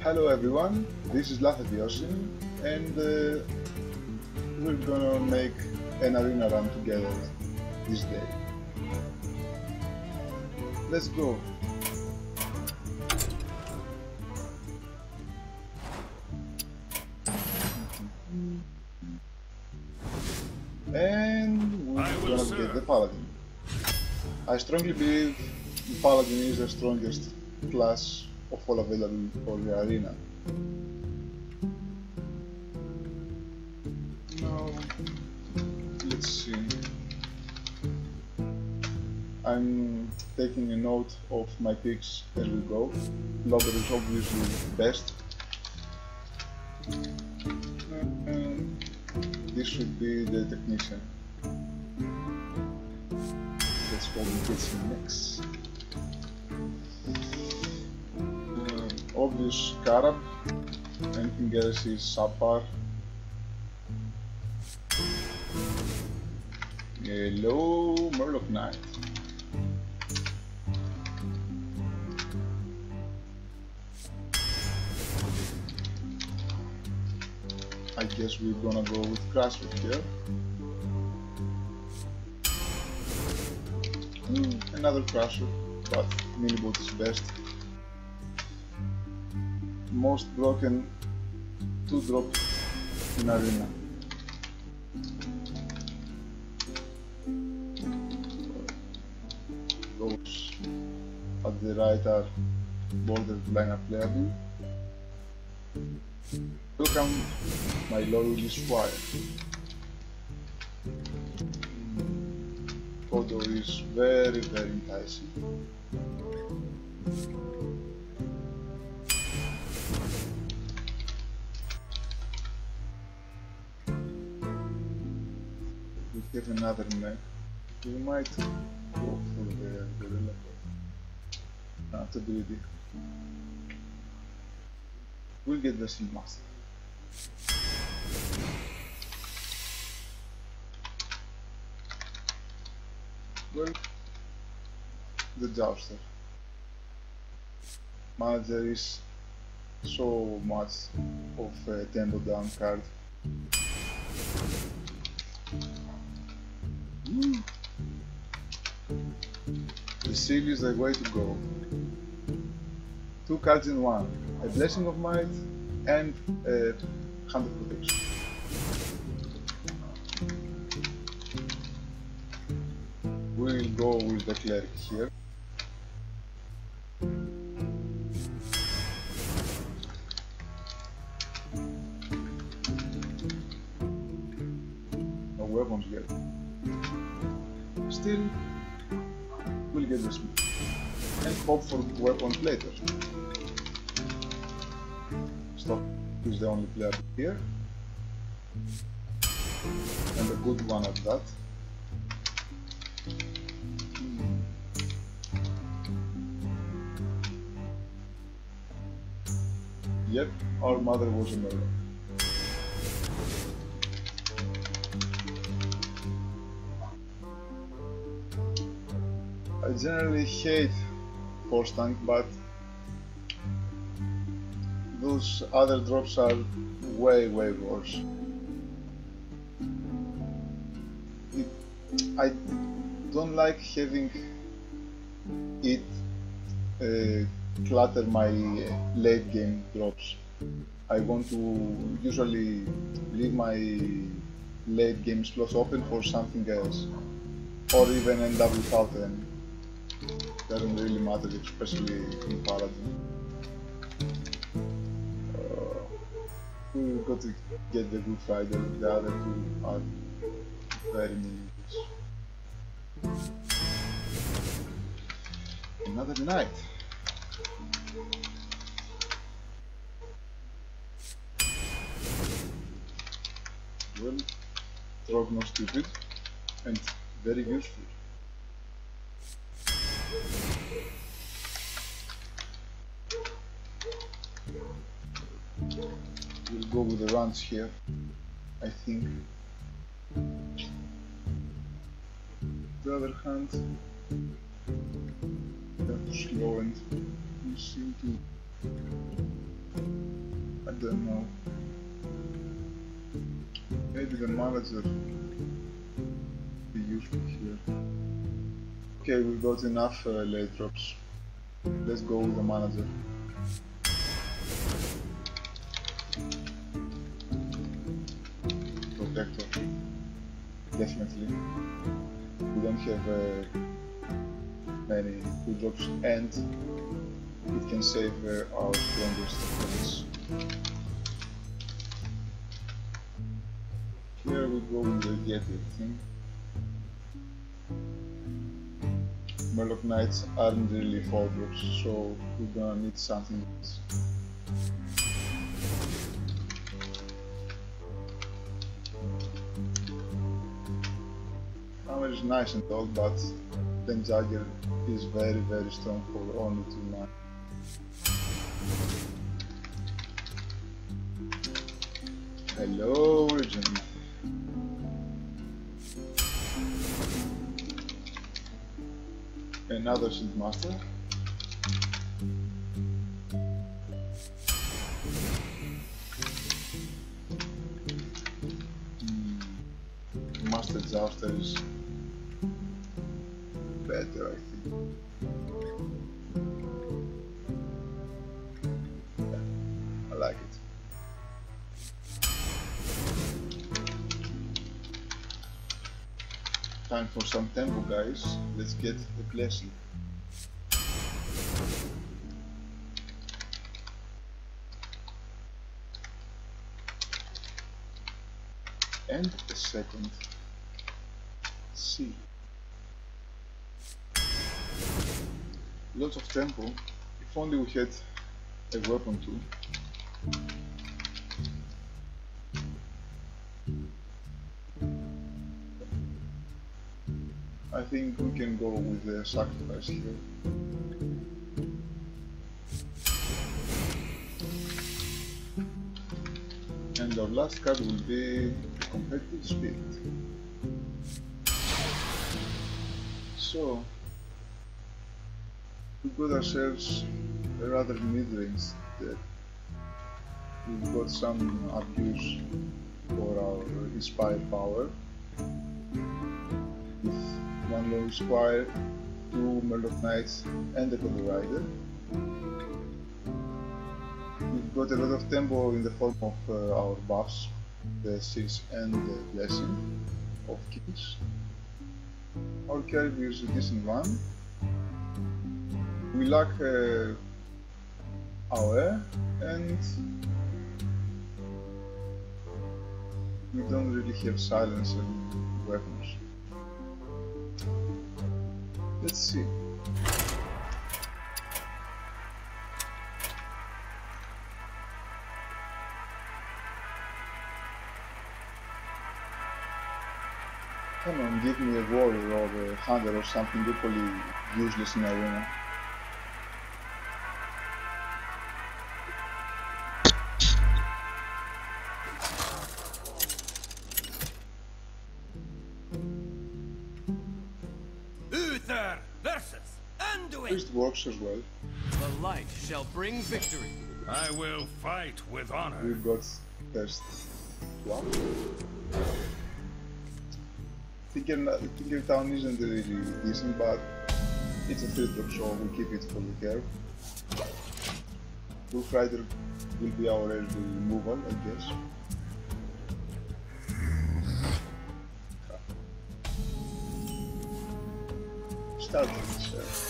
Hello everyone, this is Lathadiosin and we're gonna make an arena run together this day. Let's go! And we're gonna get the Paladin. I strongly believe the Paladin is the strongest class of all available for the arena. Now, let's see. I'm taking a note of my picks as we go. Lobber is obviously best. This should be the technician. Let's hope we get some mix. Obvious Carab, anything else is subpar. Hello, Murloc Knight. I guess we're gonna go with Crashwood here. Another Crusher, but Minibot is best. Most broken 2-drop in arena. Those at the right are borderline playable. Welcome, my loyal squire. Photo is very enticing. We have another mech. We might go for the gorilla. Ability. We'll get the Seal Master. Well, the Jouster. Manager is so much of a tempo down card. The seal is the way to go. 2 cards in one, a Blessing of Might and a Hand of Protection. We'll go with the Cleric here. No weapons yet. Still, we'll get the Smith and hope for weapons later. Stock is the only player here, and a good one at that. Yep, our mother was a murderer. I generally hate force tank, but those other drops are way worse. I don't like having it clutter my late game drops. I want to usually leave my late game slots open for something else, or even end up without them. Doesn't really matter, especially in Paladin. We've got to get the Good Fighter, the other two are very meaningless. Another night. Well, Trog not stupid and very useful. We'll go with the runs here, I think. On the other hand, we have to slow and we seem to I don't know. Maybe the manager be useful here. Okay, we've got enough late drops. Let's go with the manager. Protector. Definitely. We don't have many good drops, and it can save our strongest points. Here we go with the get everything. Murloc Knights aren't really 4 drops, so we're gonna need something else. Hammer is nice and all, but then Jagger is very strong for only 2 mana. Hello, Origin. Another Shield Master. Master Jouster is better, I think. Yeah, I like it. Time for some tempo, guys. Let's get the blessing. And a second C. Lots of tempo. If only we had a weapon too. I think we can go with the sacrifice here. And our last card will be the competitive spirit. So we got ourselves a rather mid-range deck. We've got some abuse for our inspired power. With 1 low Squire, 2 Murloc Knights and a Cold Rider. We've got a lot of tempo in the form of our buffs, the 6 and the Blessing of Kings. Our Caribou is a decent one. We lack AOE and we don't really have silence and weapons. Let's see. Come on, give me a warrior or a hunter or something equally useless in arena. Priest works as well. The light shall bring victory. I will fight with honor. We've got first one. Tinker Town isn't really decent, but it's a 3-drop, so we keep it for the curve. Wolf Rider will be our early removal, I guess. Start with this.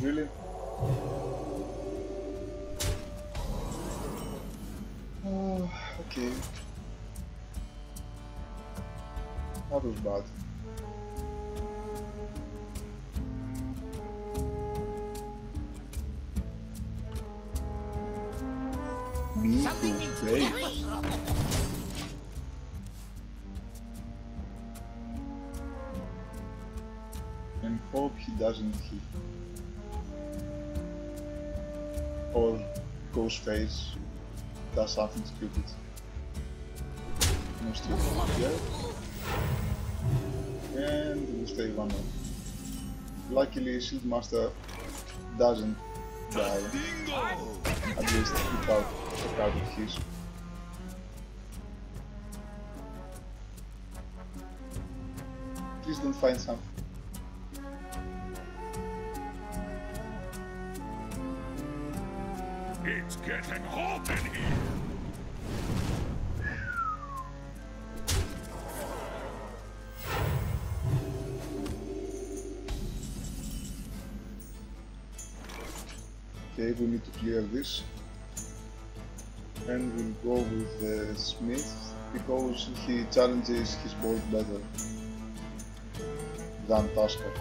Really? Oh, okay. That was bad. Me to face. And hope he doesn't hit. Or goes face. does something stupid. No stupid here. And we stay 1-0. Luckily, Shieldmaster doesn't die. At least without a card of his. Please don't find something. It's getting hot in here. Okay, we need to clear this. And we'll go with the Smith because he challenges his board better than Tasker.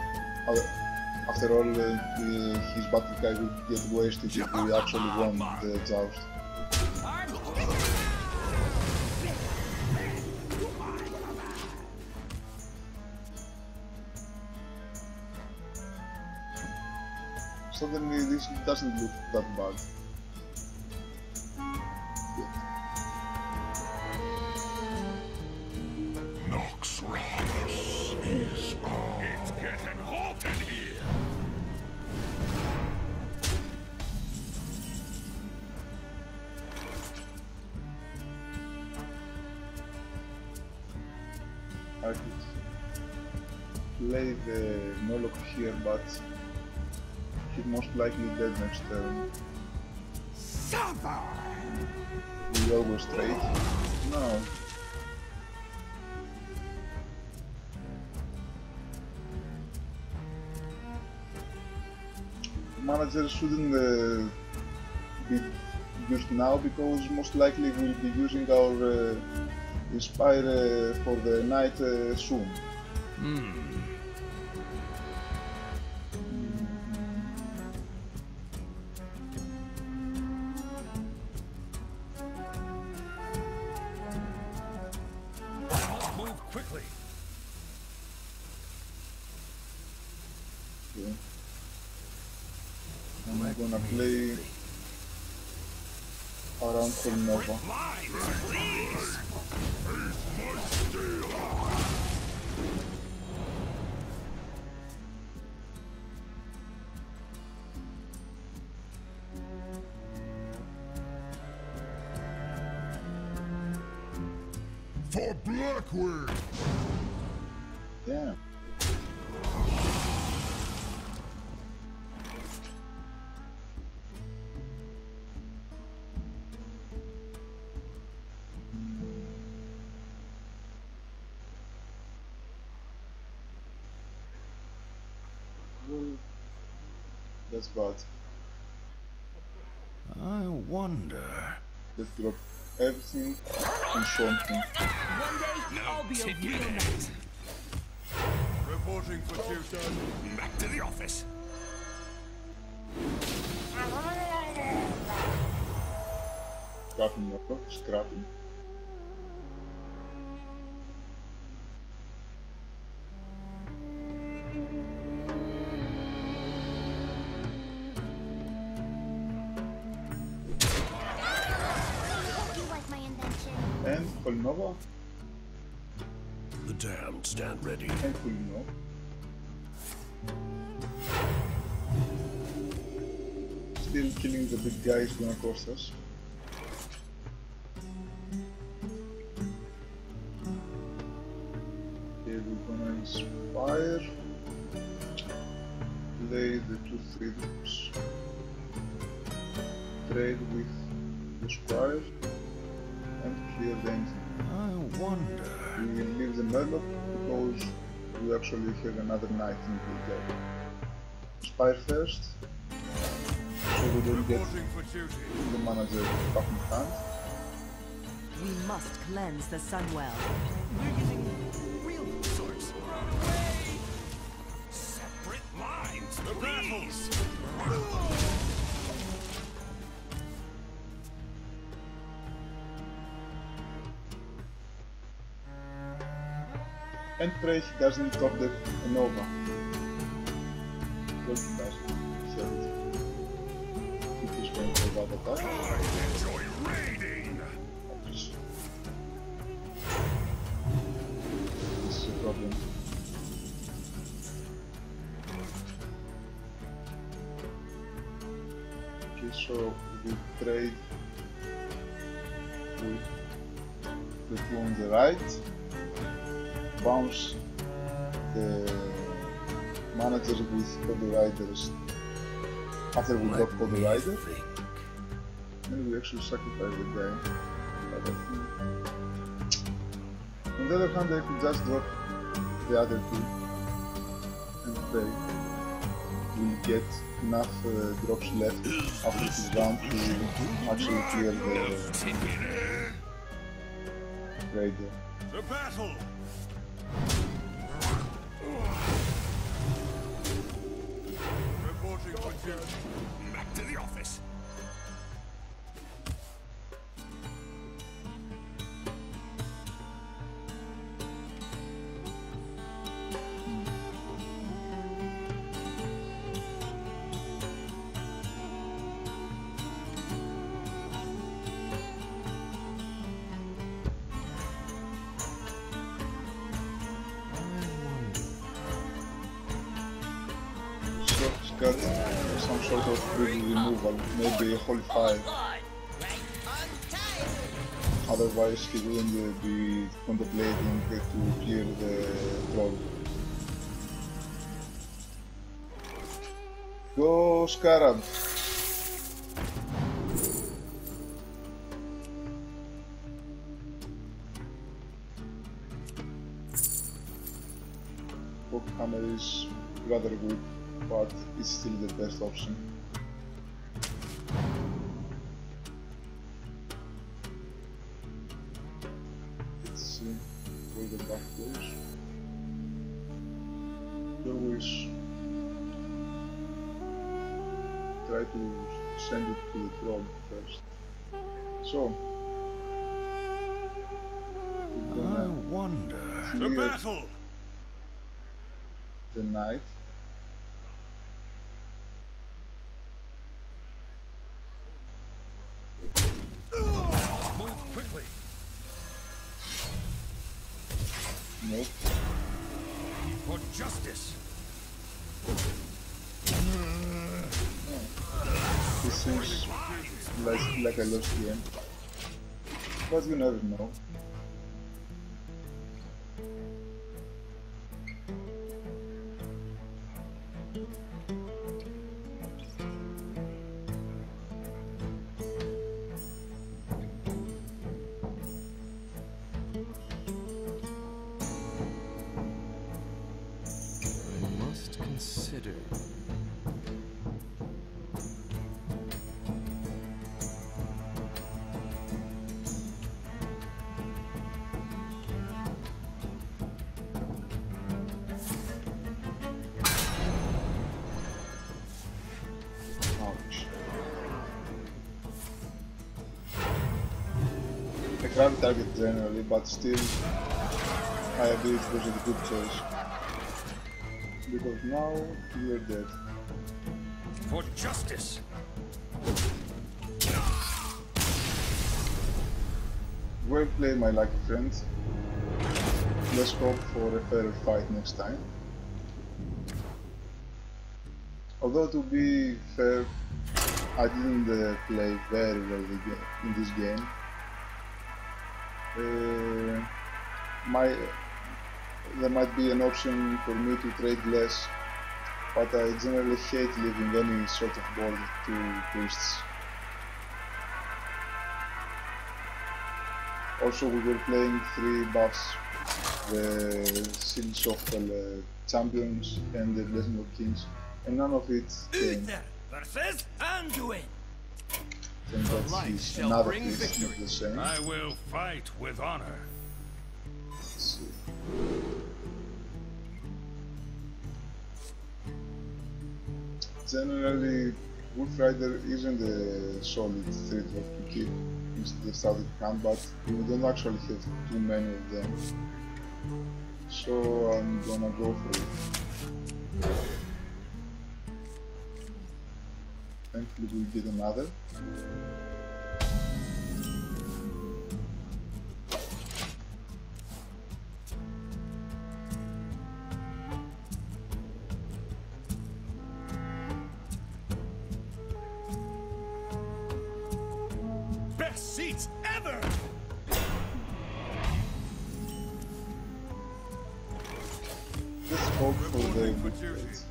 After all, his battle cry will get wasted if we actually won the joust. Suddenly this doesn't look that bad. Nox Ramus is on. It's getting hot in here. I could play the Moloch here, but he's most likely dead next turn. We always trade. No. Manager shouldn't be used now because most likely we'll be using our Inspire for the night soon. Move quickly. Okay. I'm gonna play around Nova. Lines, please. For Blackwood! Yeah. Well, that's bad. I wonder. Let's drop everything and something. One day, I'll be a real knight. Reporting for duty. Back to the office. Scrapping your scrapping. And full Nova. The damned stand ready. And full Nova. Still killing the big guy is gonna cost us. Okay, we're gonna inspire. Play the 2-3 drops. Trade with the squire. And clear the engine. I wonder. We will leave the Murloc because we actually have another knight in the game. Spire first, so we don't get the manager back in hand. We must cleanse the Sunwell. We're using real swords. Separate lines, please. And pray he doesn't drop the Nova. Well, he does. He he's going for that attack. I enjoy raiding. So we trade with the two on the right, bounce the manager with Cody Riders after we drop Cody Rider, and we actually sacrifice the guy. But I think... On the other hand, I could just drop the other two and pray. We'll get enough drops left after this round to actually clear the raider. The battle! Reporting for duty. Back to the office. Got some sort of big removal, maybe a holy fire. Otherwise he wouldn't be contemplating to clear the troll. Go Scarab! Hammer is rather good, but it's still the best option. Let's see where the buff goes. Always try to send it to the troll first. So I wonder. The battle! The knight. Move quickly. Nope. For justice. This seems like a lost game, but you never know. Consider. Ouch. I can't target generally, but still I agree it was a good choice. Because now you're dead. For justice. Well played, my lucky friend. Let's hope for a fairer fight next time. Although to be fair, I didn't play very well in this game. There might be an option for me to trade less, but I generally hate leaving any sort of board to priests. Also, we were playing 3 buffs, the Shield Softel champions and the Blessing of Kings, and none of it came. Uther versus Anduin. And that is another piece, not the same. I will fight with honor. Let's see. Generally, Wolf Rider isn't a solid 3-drop to keep in the starting hand, but we don't actually have too many of them. So I'm gonna go for it. Thankfully we'll get another. best seats ever! Let's hope for the good trades.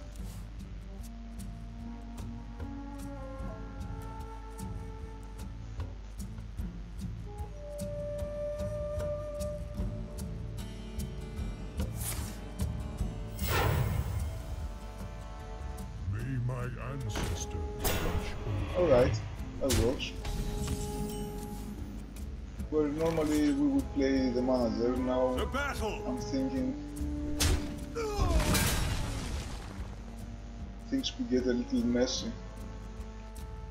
May my ancestors watch over. Alright, that works. Where normally we would play the manager, now The battle! I'm thinking things could get a little messy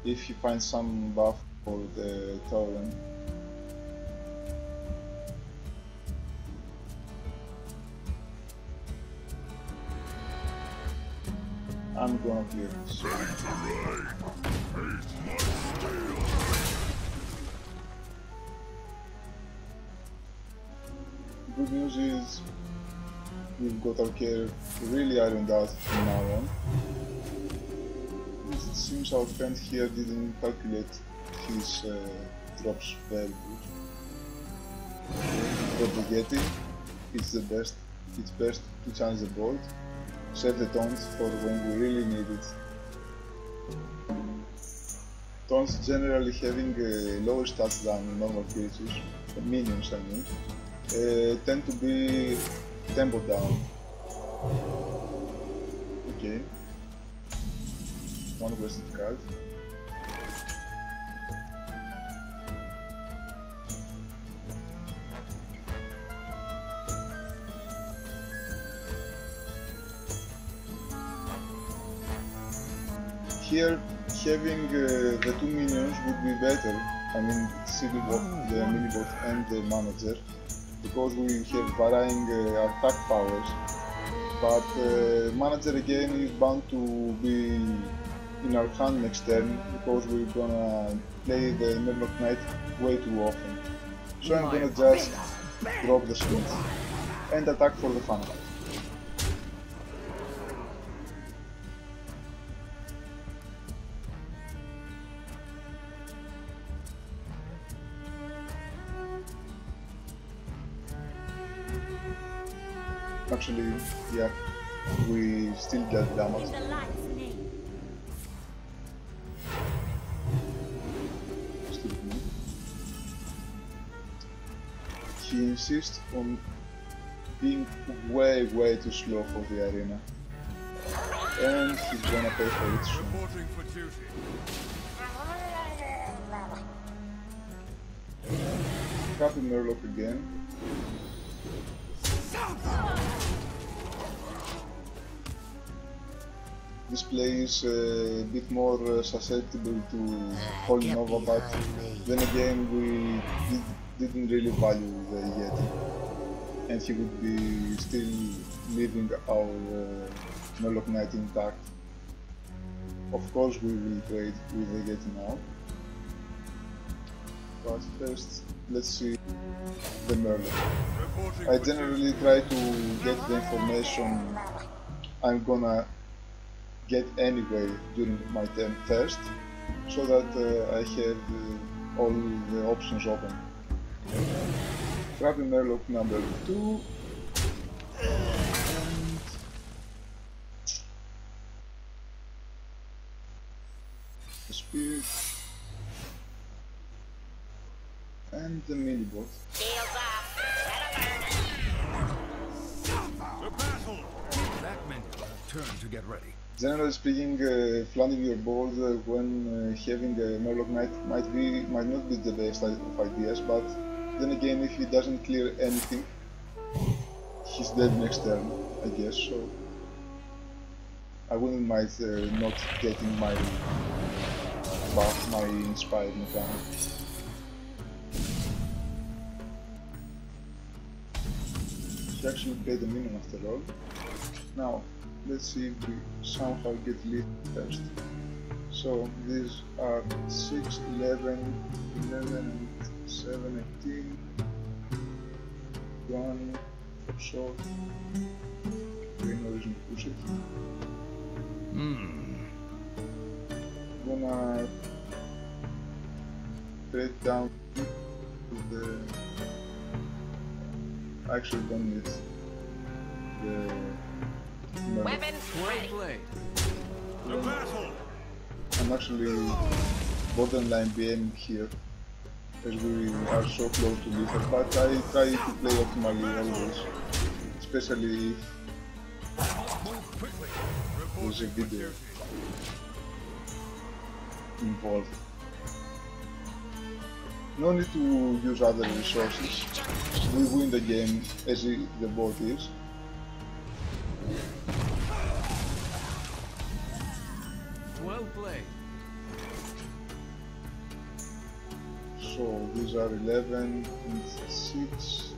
if he finds some buff for the Tauren. I'm gonna clear this. Good news is we've got our care really ironed out from now on. It seems our friend here didn't calculate his drops very good. Got the Yeti, it's the best. It's best to challenge the board. Save the taunts for when we really need it. Taunts generally having lower stats than normal creatures, minions I mean, tend to be tempo down. Okay. One wasted card. Here, having the two minions would be better. I mean, Sigilbot, the minibot and the manager, because we have varying attack powers. But manager again is bound to be in our hand next turn, because we're gonna play the Murloc Knight way too often. So I'm gonna just drop the switch and attack for the fun of it. Actually, yeah, we still get damage. Excuse me. He insists on being way too slow for the arena. And he's gonna pay for it soon. Reporting for duty. Copy Murloc again. This play is a bit more susceptible to Holy Nova, but then again we didn't really value the Yeti, and he would be still leaving our Murloc Knight intact. Of course we will trade with the Yeti now, but first let's see the Murloc. I generally try to get the information I'm gonna get anyway during my turn first, so that I have all the options open. Grabbing Murloc number 2 and the Spirit and the Minibot. The battle! That meant turn to get ready. Generally speaking, flanking your board when having a Murloc Knight might not be the best of ideas, but then again, if he doesn't clear anything, he's dead next turn, I guess, so I wouldn't mind not getting my buff, my inspired mechanic. He actually played a minion after all. Now, let's see if we somehow get lit first. So these are 6, 11, 11 and 7, 18. 1 for short. Okay, no reason to push it. Gonna straight down to the... I actually don't need the... Weapon ready. Blade. To battle! I'm actually borderline BM here, as we are so close to lethal, but I try to play optimally always, especially if Move quickly. there's a video involved. No need to use other resources, we win the game as the board is. Well played. So these are 11, and 6,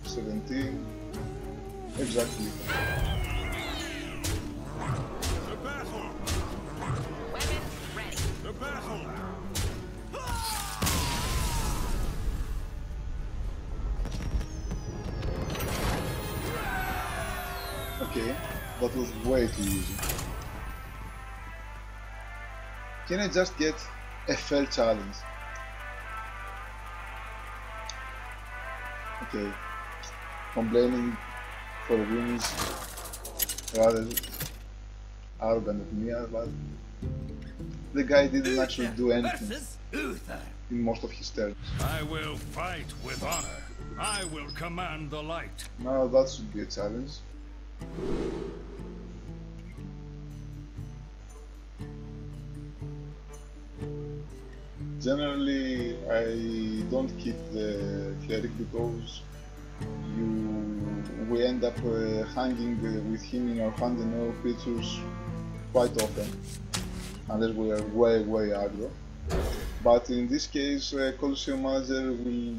17, exactly. To battle! Weapon ready. To battle! Okay, that was way too easy. Can I just get a fair challenge? Okay, complaining for wins rather arrogant of me, but the guy didn't actually do anything in most of his turns. I will fight with honor. I will command the light. Now that should be a challenge. Generally, I don't keep the cleric because we end up hanging with him in our hand and no creatures quite often, unless we are way aggro. But in this case, Colosseum Manager will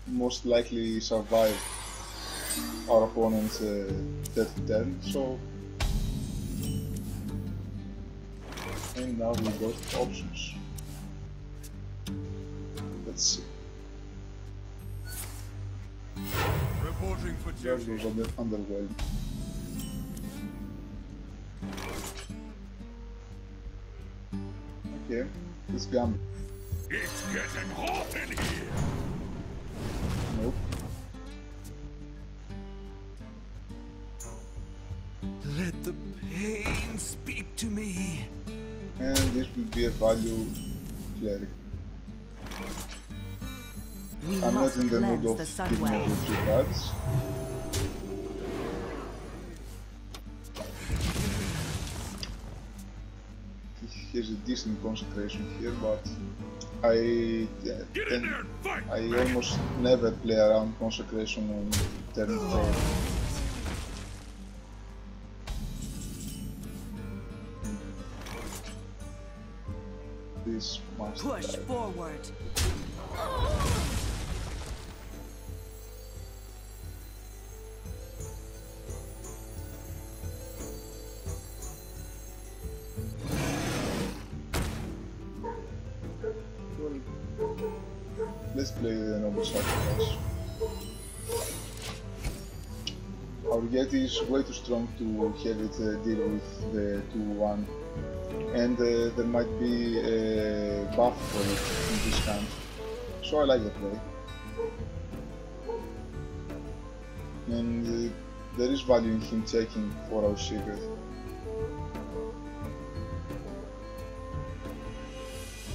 most likely survive our opponent's death turn, so... And now we got options. Let's see. Reporting for That duty. was underwhelming. Okay, let's gamble. It's getting hot in here. Nope. Let the pain speak to me. And this will be a value cleric. We I'm not must in the mood cleanse of the giving away Sunway. 2 cards. He has a decent concentration here, but I Get in there and fight! I almost never play around consecration on turn 4. This must Push die. forward. Well, let's play the noble sacrifice. Our Yeti is way too strong to have it deal with the 2-1, and there might be a buff for it in this hand, so I like the play. And there is value in him checking for our secret.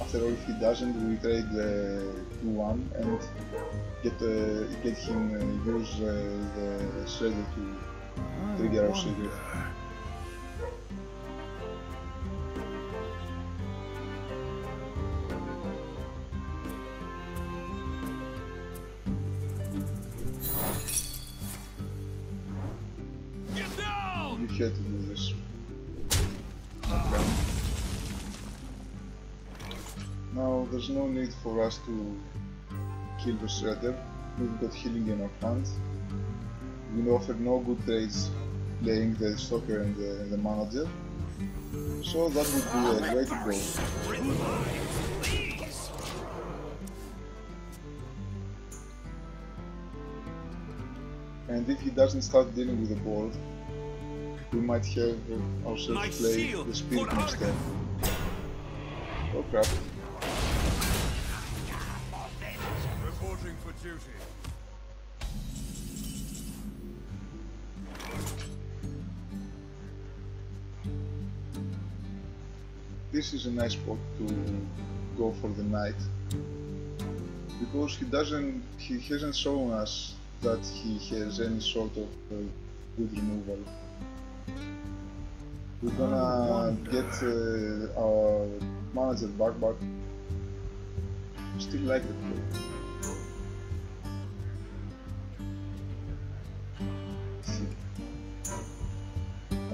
After all, if he doesn't, we trade the 2-1 and get him use the shredder to trigger our secret. Get down! You had to do this. Okay. Now there's no need for us to kill the shredder. We've got healing in our hand. We offer no good trades playing the stalker and the manager. So that would be a way to go. And if he doesn't start dealing with the board, we might have ourselves play the spirit instead. Oh crap. duty. This is a nice spot to go for the knight, because he hasn't shown us that he has any sort of good removal. We're gonna get our manager back. Still like the play.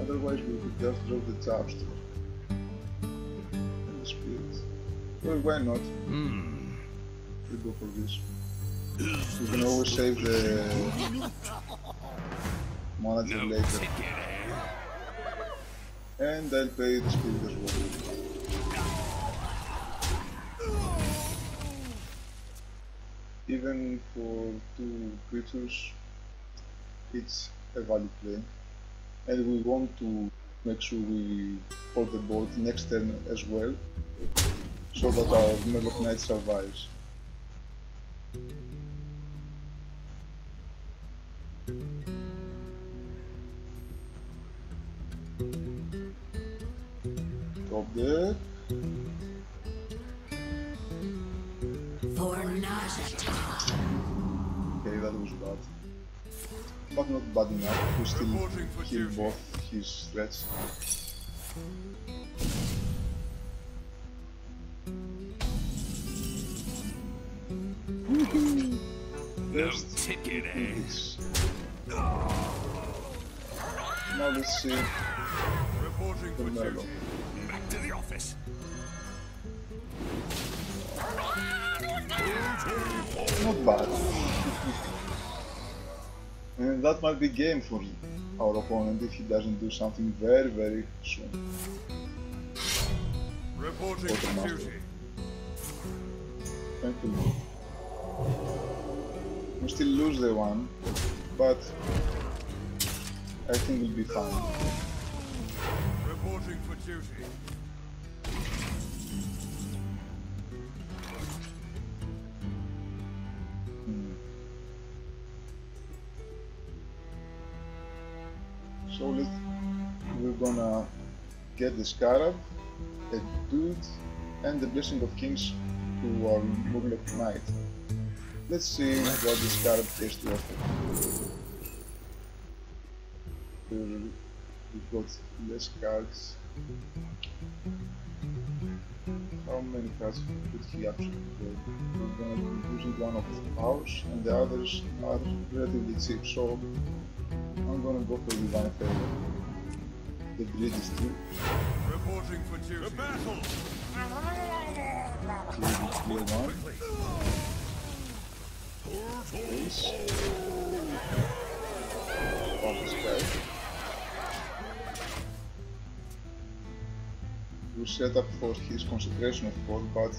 Otherwise we could just drop the chapster and the spirit. Well, why not? We go for this. We can always save the manager later. And I'll pay the spirit as well. Even for 2 creatures, it's a valid play. And we want to make sure we hold the board next turn as well, so that our Murloc Knight survives. Drop there. For Najata. Okay, that was bad. But not bad enough to still kill both his threats. No ticket, eh? Now let's see Reporting the for Murloc. duty. Back to the office. Not bad. And that might be game for our opponent if he doesn't do something very soon. Reporting for duty. Thank you. We still lose the one, but I think we'll be fine. Reporting for duty. So we're gonna get the Scarab, a Dude, and the Blessing of Kings to our Murloc Knight. Let's see what the Scarab has to offer. We've got less cards. How many cards could he actually play? We're gonna be using one of the powers, and the others are relatively cheap, so I'm gonna go for Divine Favor. The grid is true. Reporting for duty. The battle! Clear one. Ace. Power Sky. We set up for his concentration of course, but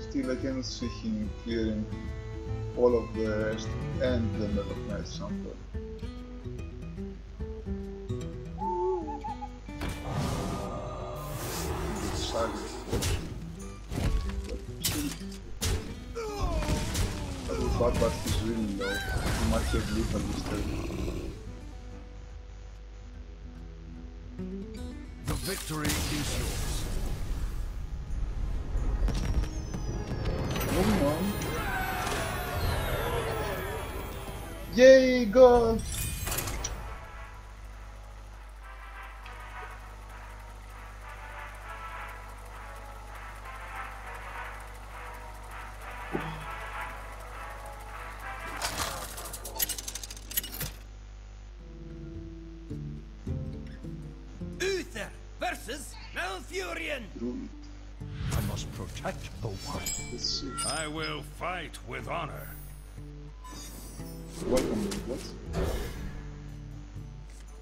still I cannot see him clearing all of the rest and the Murloc Knight somewhere. That was bad, but he's really low. He might have lethal this turn. The victory is yours. Moving on. Yay, goal! Uther versus Malfurion. Druid. I must protect the one. Let's see. I will fight with honor. Welcome, what?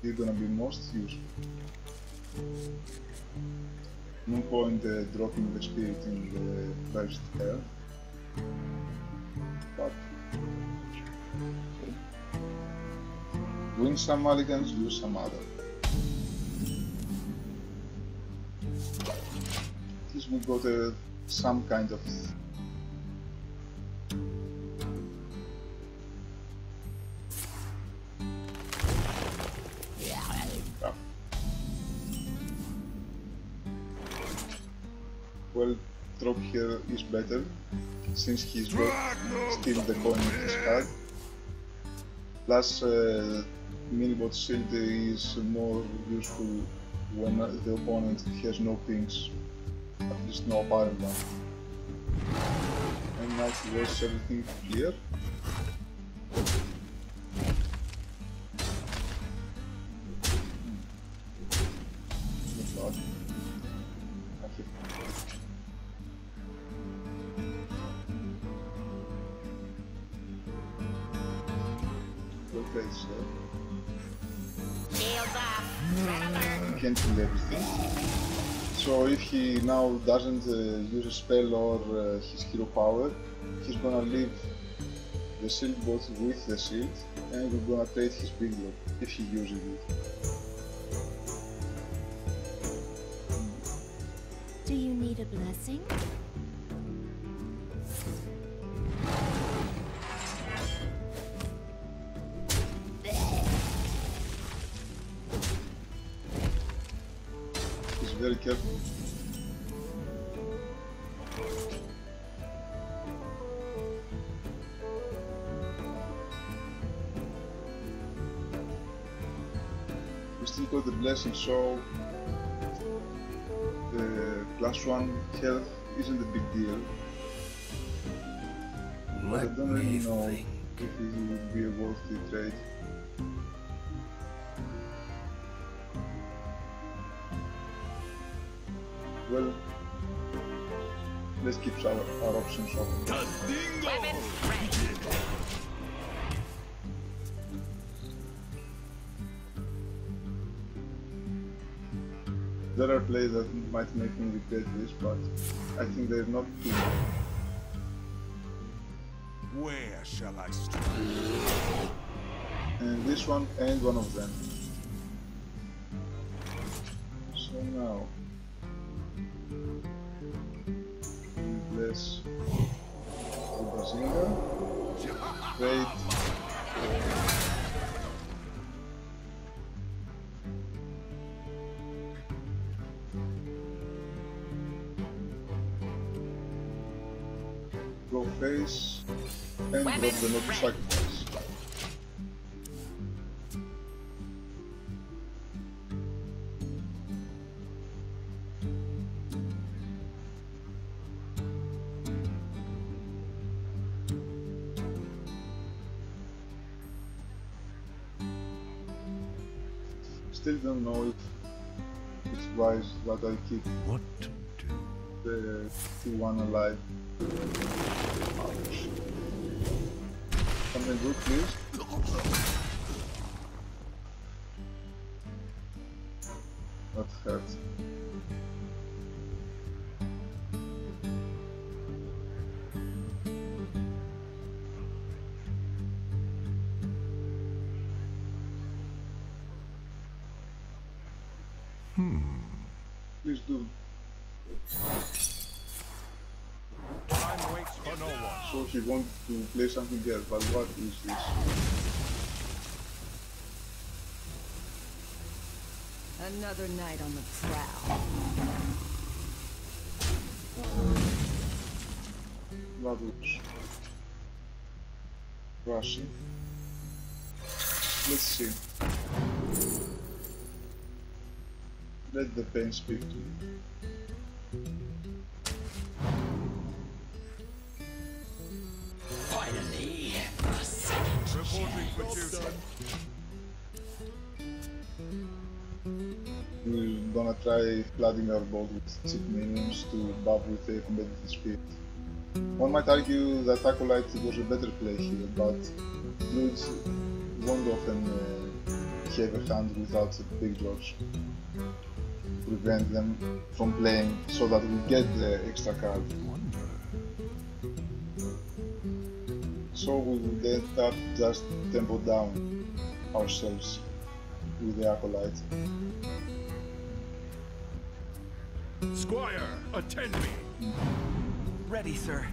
You're gonna be most useful. No point dropping the spirit in the first air. But win some mulligans, lose some other. At least we got some kind of well, drop here is better, since he's got still the coin in his hand. Plus, Minibot shield is more useful when the opponent has no pings, at least no apparent one. And now he wastes everything here. Shields up. Red alert. He can't kill everything. So if he now doesn't use a spell or his hero power, he's gonna leave the shield bot with the shield, and we're gonna trade his big drop if he uses it. Do you need a blessing? He's very careful. We still got the blessing, so the +1 health isn't a big deal. But I don't really know if it would be a worthy trade. Well, let's keep our options open. Weapon ready. There are plays that might make me regret this, but I think they're not too much. Where shall I strike? And this one and one of them. So now, let's do Bazinga, trade. Go face and drop the not to sacrifice. Still don't know if it's wise that I keep What to do? the T1 alive. Ouch. Something good, please. That hurts. Please do. Time waits for no one. So he wants to play something else, but what is this? Another night on the prowl. That was Russian. Let's see. Let the pain speak to you. Finally, a second Reporting for duty. We're gonna try flooding our board with cheap minions to buff with a competitive speed. One might argue that Acolyte was a better play here, but Druids won't often have a hand without big drops. Prevent them from playing so that we get the extra card. So we will end up just tempo down ourselves with the Acolyte. Squire, attend me. Ready, sir.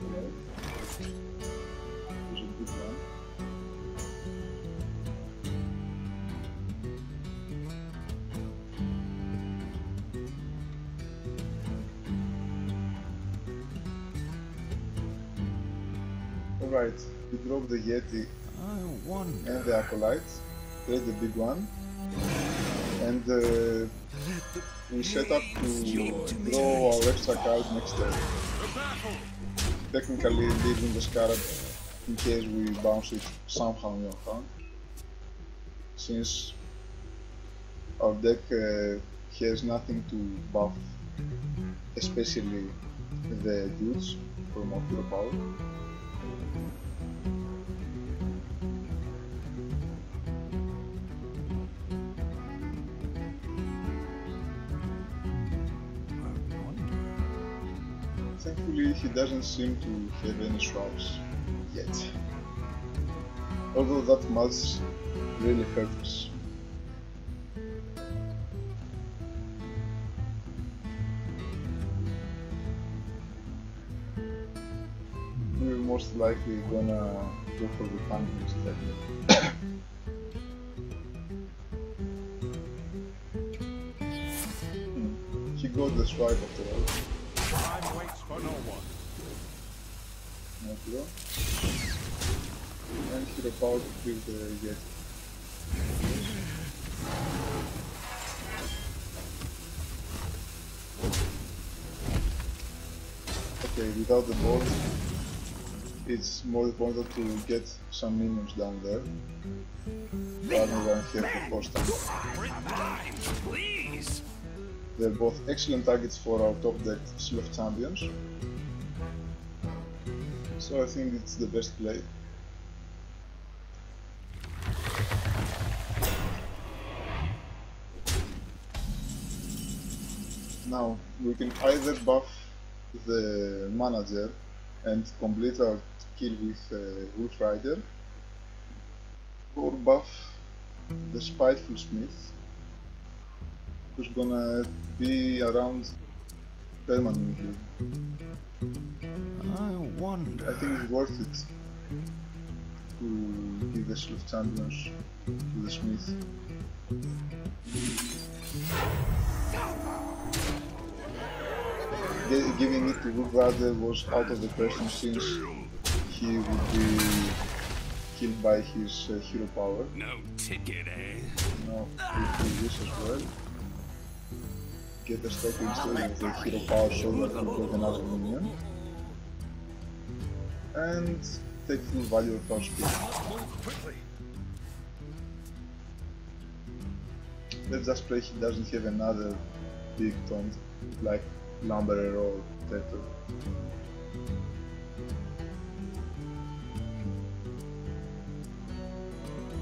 It was a good one. Alright, we drop the Yeti I wonder. and the Acolyte, trade the big one, and we set up to draw our extra card next turn. Technically leaving the Scarab in case we bounce it somehow in your hand, since our deck has nothing to buff, especially the dudes for more hero power. Thankfully, he doesn't seem to have any swaps yet. Although that much really hurts us. We're most likely gonna go for the tank instead. He got the swipe after all. Time waits for no one. No hero. And hero power to kill the Yeti. Okay, without the board, it's more important to get some minions down there rather than have the constant. Please! They're both excellent targets for our top deck Sloth champions, so I think it's the best play. Now we can either buff the manager and complete our kill with Wolf Rider, or buff the Spiteful Smith, who's gonna be around permanently. I wonder. I think it's worth it to give the Sloth champions to the Smith. Giving it to Wolf Rider was out of the question since he would be killed by his hero power. No ticket, eh? Now we'll do this as well. Get the stock installed with the hero power so that we get another minion. And take full value of our speed. Move quickly. Let's just pray he doesn't have another big taunt like Lumberer or Tether.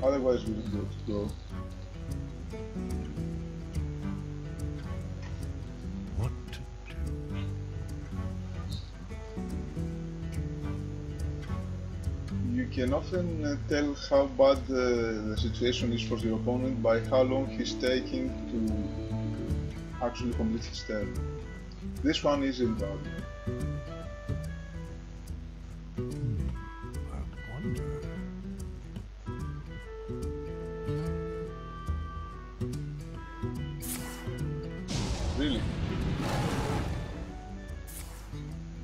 Otherwise we're good to go. What to do? You can often tell how bad the situation is for your opponent by how long he's taking to actually complete his turn. This one isn't bad. I wonder. Really?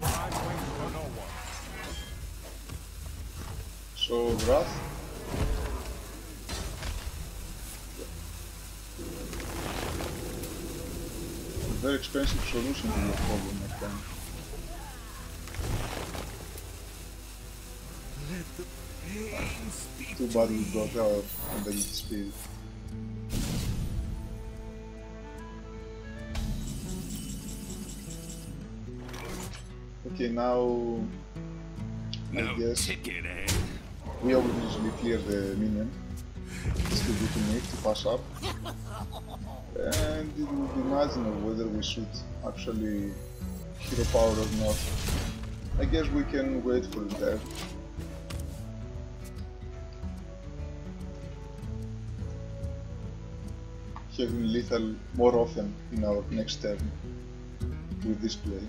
Time waits for no one. So, Wrath? A very expensive solution to your problem, I think. Too bad we got our ability speed. Okay, now I No guess ticket, eh? we will usually clear the minion. It's too good to make to pass up. And it will be marginal whether we should actually hero power or not. I guess we can wait for it there. Having lethal more often in our next turn with this play.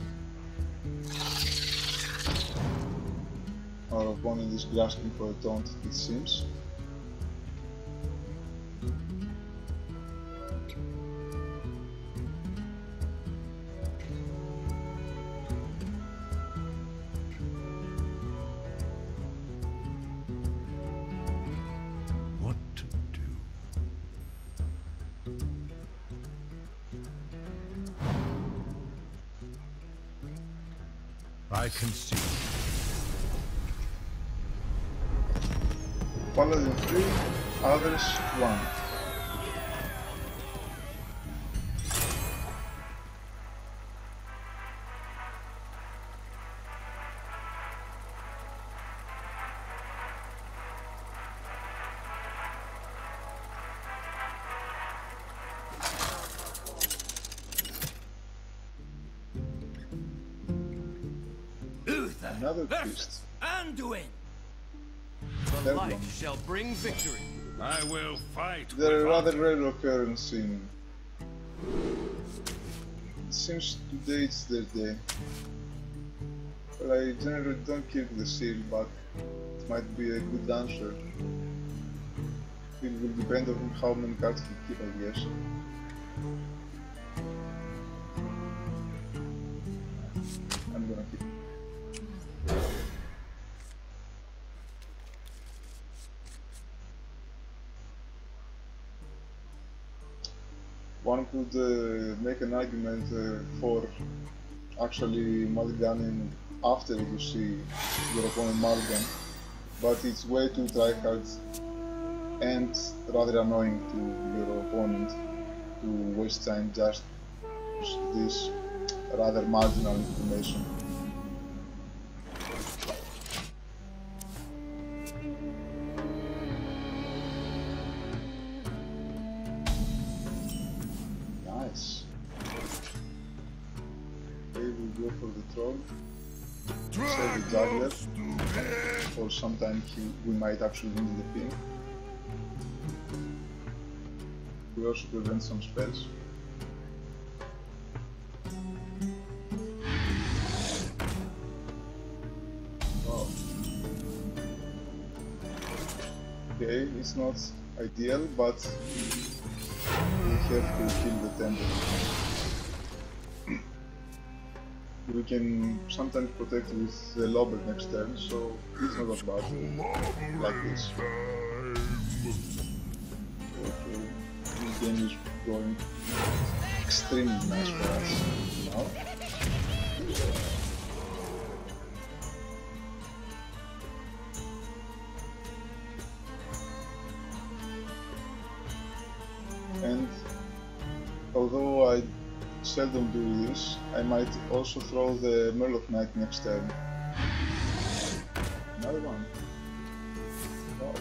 Our opponent is grasping for a taunt, it seems. I can see. Paladin 3, others 1. Another priest. Anduin! Third The light one. shall bring victory. I will fight. They're a with rather honor. rare occurrence in... It seems today it's their day. But I generally don't keep the seal, but it might be a good answer. It will depend on how many cards you keep, I guess. I'm gonna keep. One could make an argument for actually mulliganing after you see your opponent mulligan, but it's way too tryhard and rather annoying to your opponent to waste time just this rather marginal information. Nice. Okay, we'll go for the troll. Save the juggler. Or sometimes we might actually need the ping. We also prevent some spells. Oh. Okay, it's not ideal, but we have to kill the tender. We can sometimes protect with the lobber next turn, so it's not that bad. Like this. Okay, this game is going extremely nice for us now. And although I seldom do this, I might also throw the Murloc Knight next turn. Another one. Oh.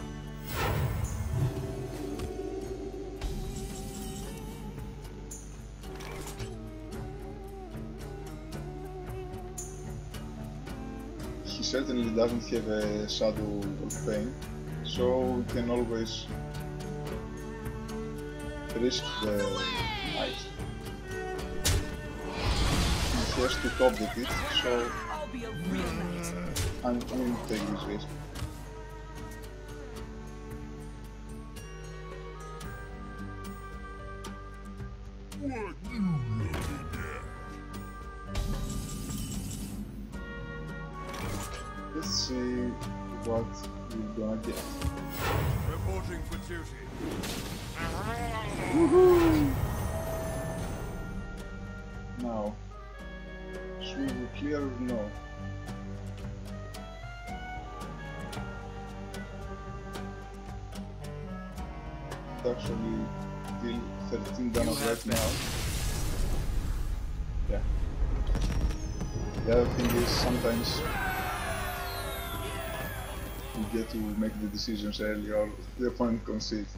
He certainly doesn't have a Shadow of Pain, so we can always risk the Knight. He has to top the pit, so I'll be a real knight. I'm going to take this risk. Let's see what we're gonna get. Reporting for duty. Now, should we clear or no? It's actually deal 13 damage right now. Yeah. The other thing is sometimes you get to make the decisions early or the opponent concedes.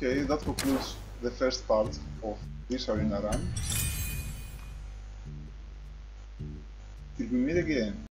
Okay, that concludes the first part of this arena run. Till we meet again.